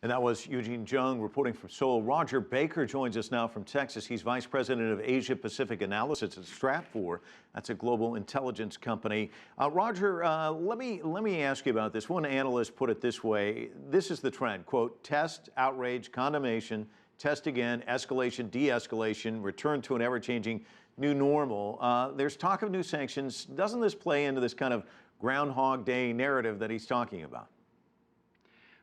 And that was Eugene Jung reporting from Seoul. Rodger Baker joins us now from Texas. He's Vice President of Asia Pacific Analysis at Stratfor. That's a global intelligence company. Rodger, let me ask you about this. One analyst put it this way. This is the trend, quote, test, outrage, condemnation, test again, escalation, de-escalation, return to an ever-changing new normal. There's talk of new sanctions. Doesn't this play into this kind of Groundhog Day narrative that he's talking about?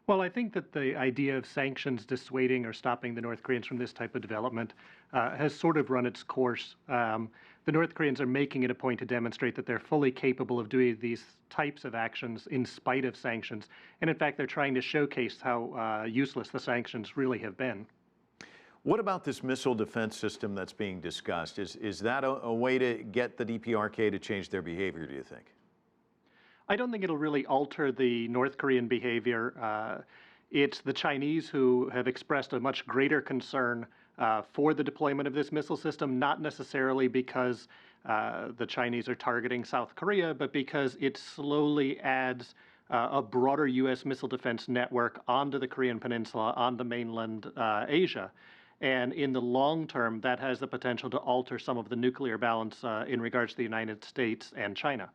Well, I think that the idea of sanctions dissuading or stopping the North Koreans from this type of development has sort of run its course. The North Koreans are making it a point to demonstrate that they're fully capable of doing these types of actions in spite of sanctions. And in fact, they're trying to showcase how useless the sanctions really have been. What about this missile defense system that's being discussed? Is that a way to get the DPRK to change their behavior, do you think? I don't think it'll really alter the North Korean behavior. It's the Chinese who have expressed a much greater concern for the deployment of this missile system, not necessarily because the Chinese are targeting South Korea, but because it slowly adds a broader U.S. missile defense network onto the Korean Peninsula, onto mainland Asia. And in the long term, that has the potential to alter some of the nuclear balance in regards to the United States and China.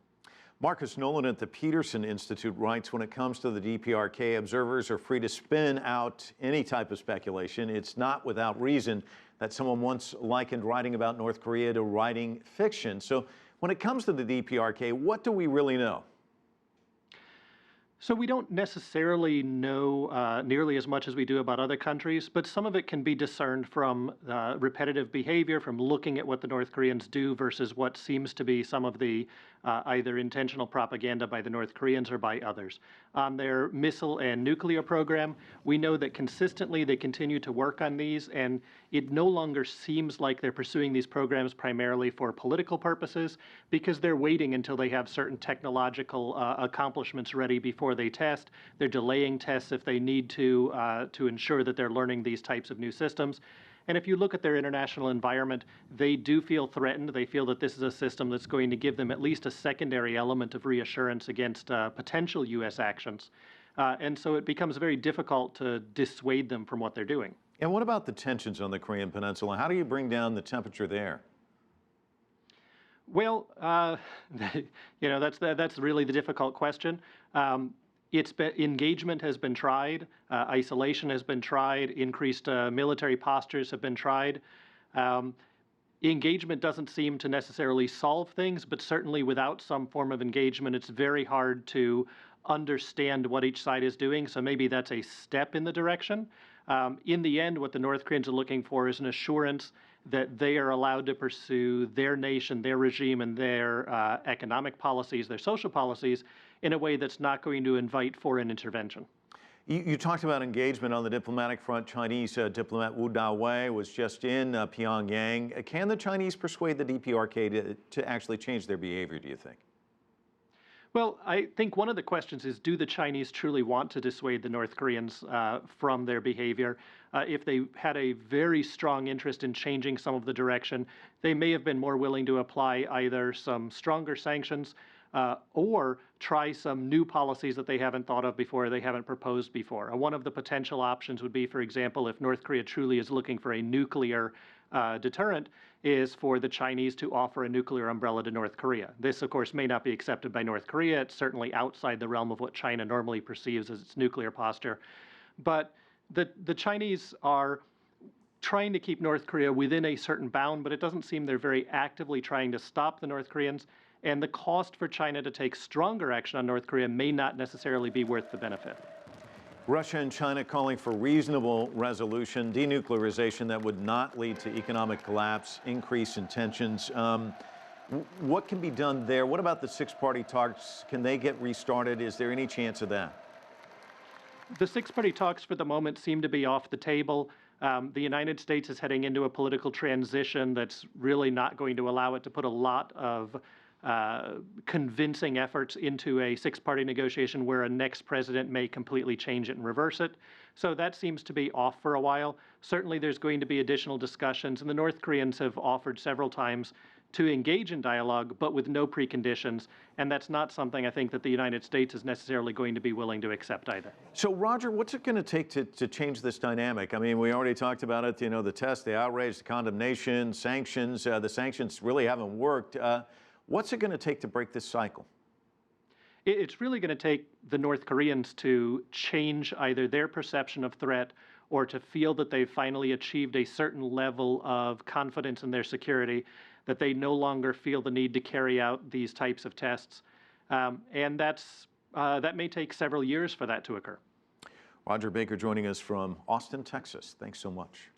Marcus Nolan at the Peterson Institute writes, when it comes to the DPRK, observers are free to spin out any type of speculation. It's not without reason that someone once likened writing about North Korea to writing fiction. So when it comes to the DPRK, what do we really know? So we don't necessarily know nearly as much as we do about other countries, but some of it can be discerned from repetitive behavior, from looking at what the North Koreans do versus what seems to be some of the either intentional propaganda by the North Koreans or by others. On their missile and nuclear program, we know that consistently they continue to work on these, and it no longer seems like they're pursuing these programs primarily for political purposes, because they're waiting until they have certain technological accomplishments ready before they test. They're delaying tests if they need to ensure that they're learning these types of new systems. And if you look at their international environment, they do feel threatened. They feel that this is a system that's going to give them at least a secondary element of reassurance against potential U.S. actions. And so it becomes very difficult to dissuade them from what they're doing. And what about the tensions on the Korean Peninsula? How do you bring down the temperature there? Well, that's really the difficult question. Engagement has been tried, isolation has been tried, increased military postures have been tried. Engagement doesn't seem to necessarily solve things, but certainly without some form of engagement, it's very hard to understand what each side is doing. So maybe that's a step in the direction. In the end, what the North Koreans are looking for is an assurance that they are allowed to pursue their nation, their regime, and their economic policies, their social policies, in a way that's not going to invite foreign intervention. You talked about engagement on the diplomatic front. Chinese diplomat Wu Dawei was just in Pyongyang. Can the Chinese persuade the DPRK to actually change their behavior, do you think? Well, I think one of the questions is, do the Chinese truly want to dissuade the North Koreans from their behavior? If they had a very strong interest in changing some of the direction, they may have been more willing to apply either some stronger sanctions or try some new policies that they haven't thought of before, they haven't proposed before. One of the potential options would be, for example, if North Korea truly is looking for a nuclear deterrent, is for the Chinese to offer a nuclear umbrella to North Korea. This, of course, may not be accepted by North Korea. It's certainly outside the realm of what China normally perceives as its nuclear posture. But the Chinese are trying to keep North Korea within a certain bound, but it doesn't seem they're very actively trying to stop the North Koreans. And the cost for China to take stronger action on North Korea may not necessarily be worth the benefit. Russia and China calling for reasonable resolution, denuclearization that would not lead to economic collapse, increase in tensions. What can be done there? What about the six-party talks? Can they get restarted? Is there any chance of that? The six-party talks for the moment seem to be off the table. The United States is heading into a political transition that's really not going to allow it to put a lot of convincing efforts into a six-party negotiation where a next president may completely change it and reverse it. So that seems to be off for a while. Certainly there's going to be additional discussions, and the North Koreans have offered several times to engage in dialogue, but with no preconditions. And that's not something I think that the United States is necessarily going to be willing to accept either. So, Roger, what's it going to take to change this dynamic? I mean, we already talked about it, the test, the outrage, the condemnation, sanctions. The sanctions really haven't worked. What's it going to take to break this cycle? It's really going to take the North Koreans to change either their perception of threat or to feel that they've finally achieved a certain level of confidence in their security, that they no longer feel the need to carry out these types of tests. And that may take several years for that to occur. Rodger Baker joining us from Austin, Texas. Thanks so much.